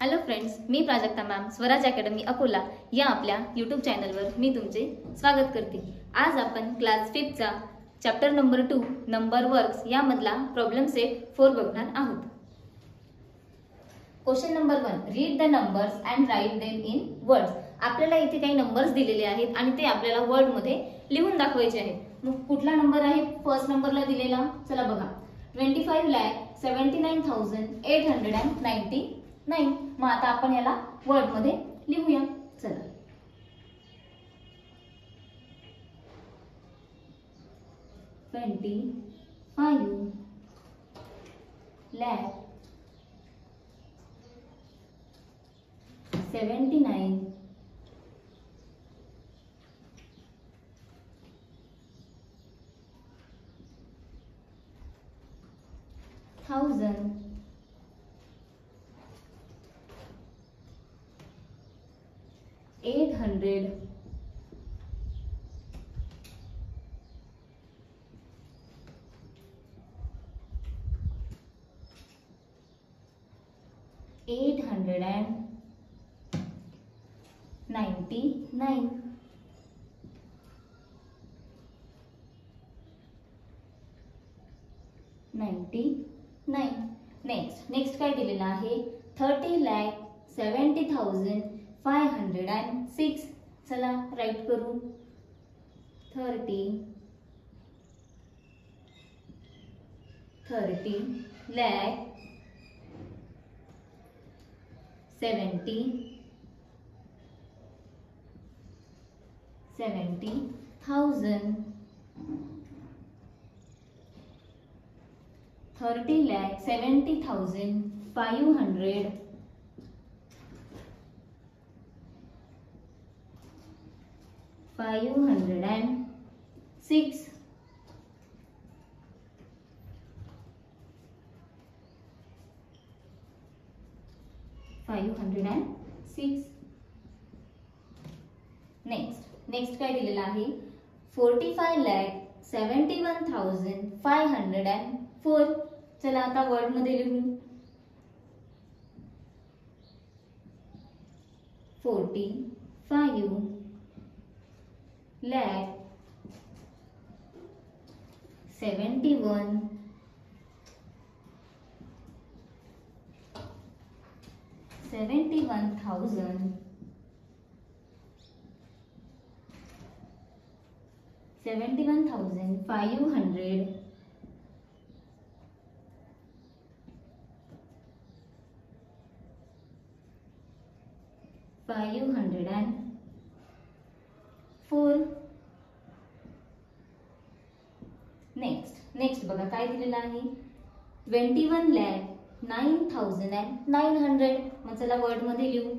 Hello friends, मी Prajakta ma'am Swaraj academy Akola या आपल्या YouTube चॅनलवर मी तुमचे स्वागत करते। आज आपण क्लास 5 चा चॅप्टर नंबर 2 नंबर वर्क्स यामधला प्रॉब्लेम सेट 4 बघणार आहोत। Question number 1, read the numbers and write them in words. आपल्याला इथे काही नंबर्स दिलेले आहेत आणि ते आपल्याला वर्ड मध्ये लिहून दाखवायचे आहेत। मग कुठला नंबर आहे? फर्स्ट नंबरला दिलेला, चला बघा, 25,79,899। मग आता आपण याला वर्ड मध्ये लिहूया, चला। 25,79,000 800 899 नेक्स्ट काय दिलेलं आहे? 30,70,506। चला राईट करू, 30,70,000 30,70,500 506 506। नेक्स्ट काय दिलेलं आहे? 45,71,504। चला आता वर्ड मध्ये लिहू, 41,504 नेक्स्ट बघा काय दिलेलं आहे? 21,09,900। मग चला वर्ड मध्ये लिहू,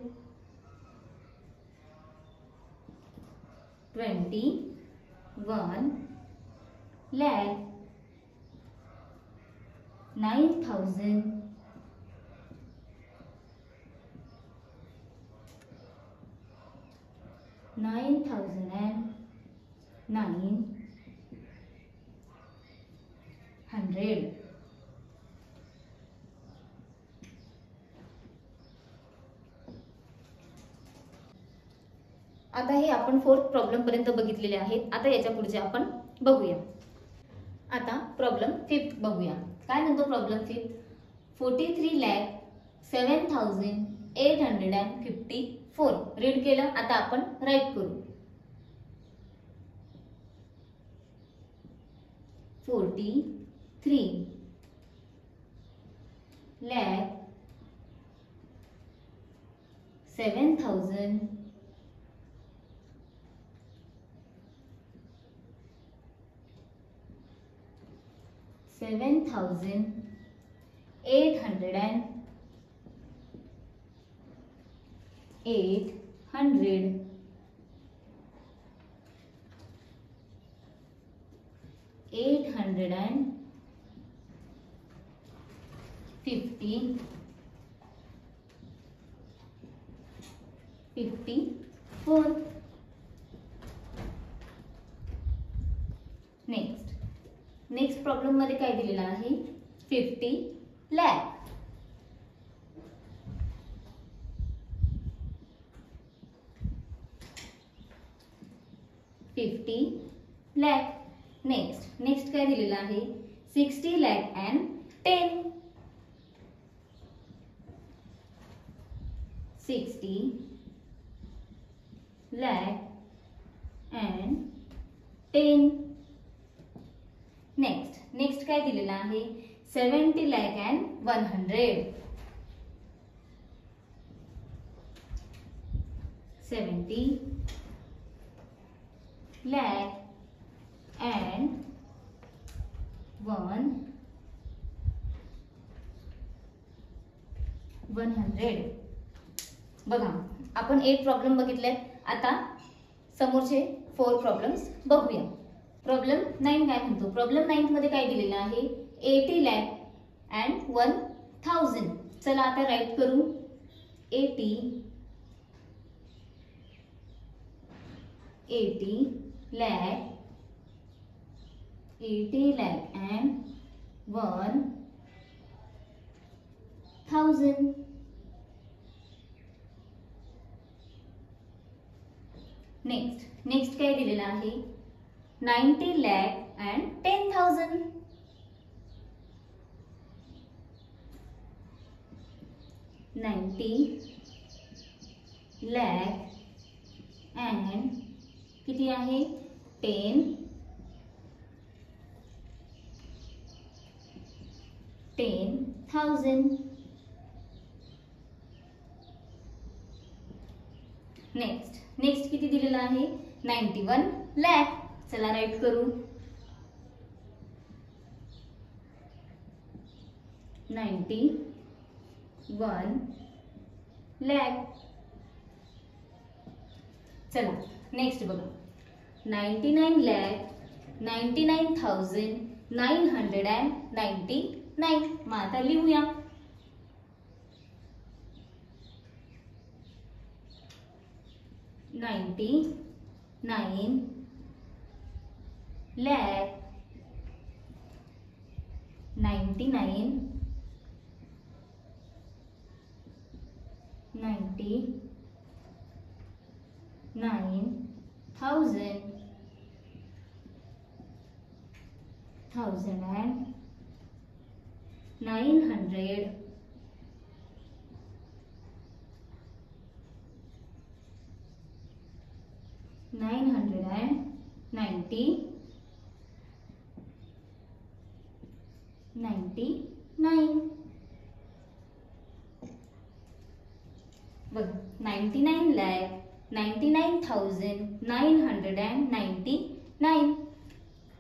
21,09,900। आता हे आपण 4th प्रॉब्लेम पर्यंत बघितलेले आहेत। आता याच्या पुढचे आपण बघूया। आता प्रॉब्लेम 5 बघूया। काय म्हणतो प्रॉब्लेम 5? 43,07,854। रीड केलं, आता आपण राईट करू, 7,854। नेक्स्ट प्रॉब्लेम मध्ये काय दिलेलं आहे? 50 लाख। 50 lakh. नेक्स्ट काय दिलेलं आहे 60 lakh and 10. 60 lakh and 10. Next काय दिलेलं आहे 70 lakh and 100. 70 lakh and 100. बघा आपण 8 प्रॉब्लेम बघितले. आता समोरचे 4 प्रॉब्लेम्स बघूया. प्रॉब्लेम 9 काय म्हणतो. प्रॉब्लेम 9 मध्ये काय दिलेलं आहे 80 lakh and 1000. चला आता राईट करू 80 lakh and 1000. नेक्स्ट काय दिलेलं आहे 90 lakh and 10,000. 90 lakh and किती आहे 10,000. नेक्स्ट किती दिलेलं आहे 91 lakh. चला राईट करू 91 lakh. चला नेक्स्ट बघा 99 lakh 99,999. मग आता लिहूया 99 lakh 99,900. बघ 99 lakh 99,999.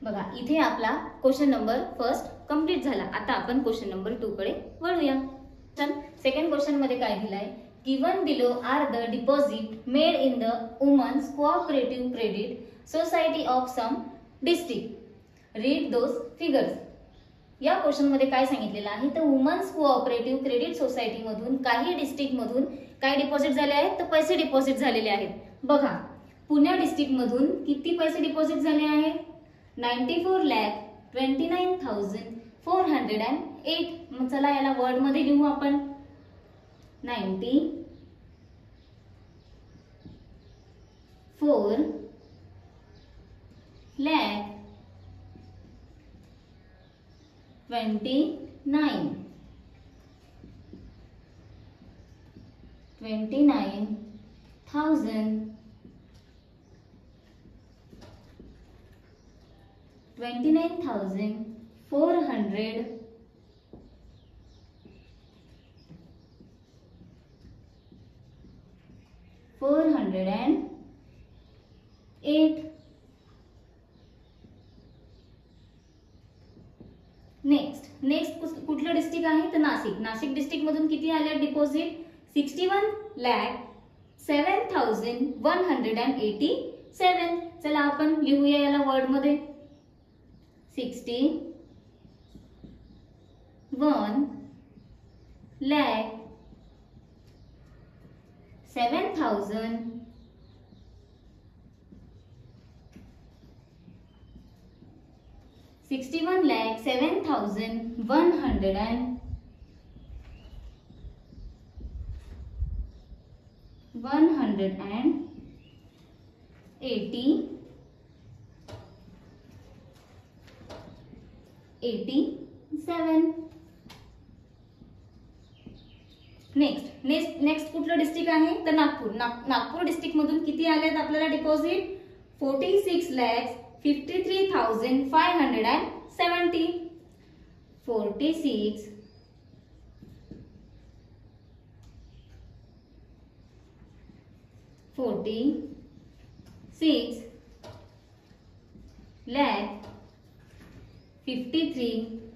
बघा इथे आपला क्वेश्चन नंबर फर्स्ट कंप्लीट झाला. आता आपण क्वेश्चन नंबर 2 कडे वळूया. सेकंड क्वेश्चन मध्ये काय दिलाय given below are the deposit made in the women's cooperative credit society of some district. Read those figures. या क्वेश्चन मध्ये काय सांगितलेलं आहे तर वुमन्स कोऑपरेटिव्ह क्रेडिट सोसायटी मधून काही डिस्ट्रिक्ट मधून काय डिपॉझिट झाले आहेत तर पैसे डिपॉझिट झालेले आहेत. बघा पुणे डिस्ट्रिक्ट मधून किती पैसे डिपॉझिट झाले आहेत 94,29,408. मग चला याला वर्ड मध्ये लिहू आपण 94 lakh 29,408. 408. नेक्स्ट कुठलं डिस्ट्रिक्ट आहे तर नाशिक डिस्ट्रिक्ट मधून किती आले डिपॉझिट 61,07,187. चला आपण लिहूया याला वर्ड मध्ये 61,07,187. 61,07,187. 87. नेक्स्ट कुठलं डिस्ट्रिक्ट आहे तर नागपूर. नागपूर डिस्ट्रिक्ट मधून किती आलेत आपल्याला डिपॉझिट 46,53,570. 46 lakh 53,570.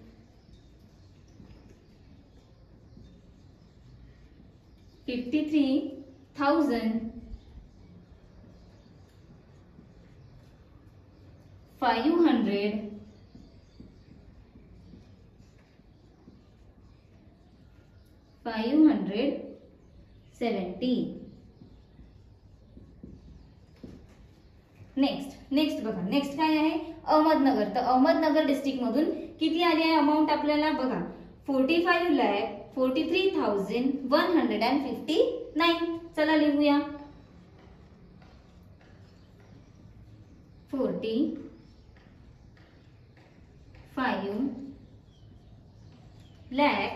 नेक्स्ट बघा. नेक्स्ट काय आहे अहमदनगर. तर अहमदनगर डिस्ट्रिक्ट मधून किती आली आहे अमाऊंट आपल्याला बघा 45,43,159. चला लिहूया 45 lakh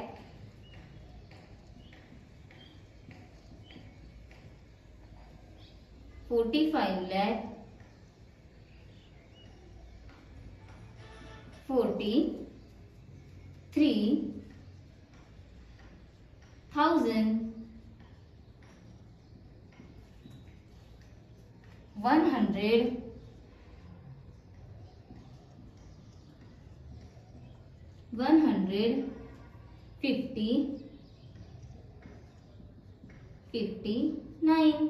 43,159.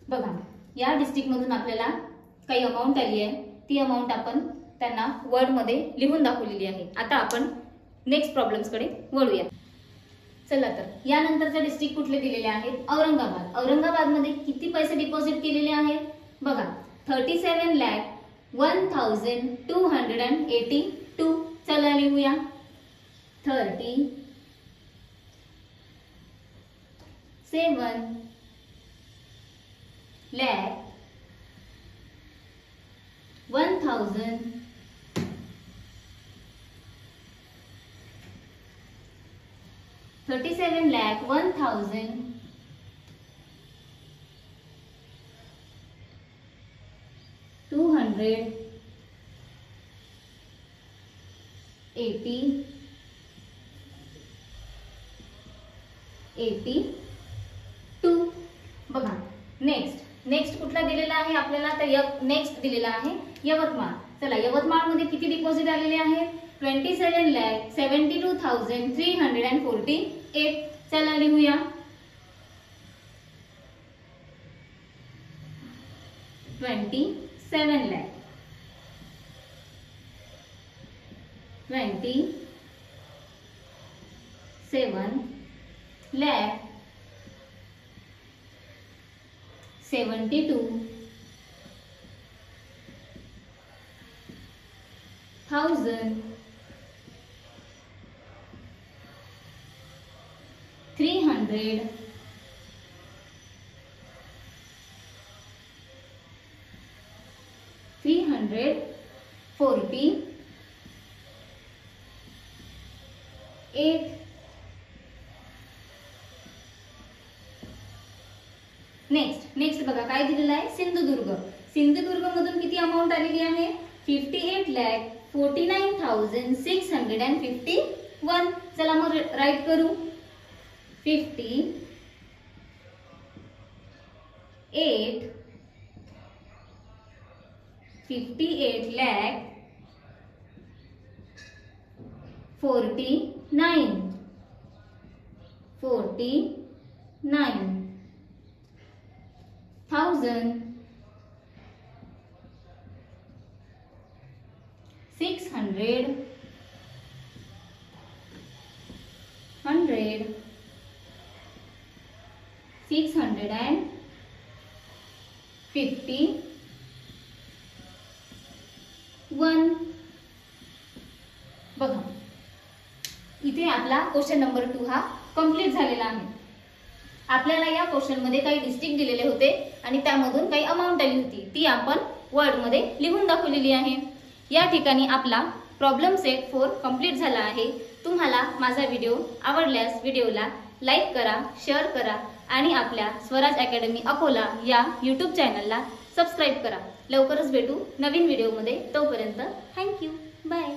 बघा या डिस्ट्रिक्ट मधून आपल्याला काही अमाऊंट आली आहे. ती अमाऊंट आपण त्यांना वर्ड मध्ये लिहून दाखवलेली आहे. आता आपण नेक्स्ट प्रॉब्लेम्स कडे वळूया. चला तर यानंतरचे डिस्ट्रिक्ट कुठले दिलेले आहेत औरंगाबाद. औरंगाबाद मध्ये किती पैसे डिपॉझिट केलेले आहेत बघा 37,01,282. चला लिहूया 37 lakh 1,000 37 lakh 1,282. बघा नेक्स्ट कुठला दिलेला आहे आपल्याला तर नेक्स्ट दिलेला आहे यवतमाळ. चला यवतमाळ मध्ये किती डिपॉझिट आलेले आहेत 27,72,348. चला लिहूया 27 lakh 348. नेक्स्ट बघा काय दिलेलं आहे सिंधुदुर्ग मधून किती अमाऊंट आलेली आहे 58,49,651. चला मग राईट करू 58 lakh 651. बघा इथे आपला क्वेश्चन नंबर 2 हा कंप्लीट झालेला आहे. आपल्याला या क्वेश्चन मध्ये काही डिस्ट्रिक्ट दिलेले होते आणि त्यामधून काही अमाऊंट आली होती ती आपण वर्ड मध्ये लिहून दाखवलेली आहे. या ठिकाणी आपला प्रॉब्लेम सेट 4 कंप्लीट झाला आहे। तुम्हाला माझा व्हिडिओ आवडल्यास व्हिडिओला लाईक करा, शेअर करा आणि आपल्या स्वराज अकॅडमी अकोला या यूट्यूब चॅनलला सबस्क्राईब करा। लवकरच भेटू नवीन व्हिडिओमध्ये, तोपर्यंत थँक्यू, बाय।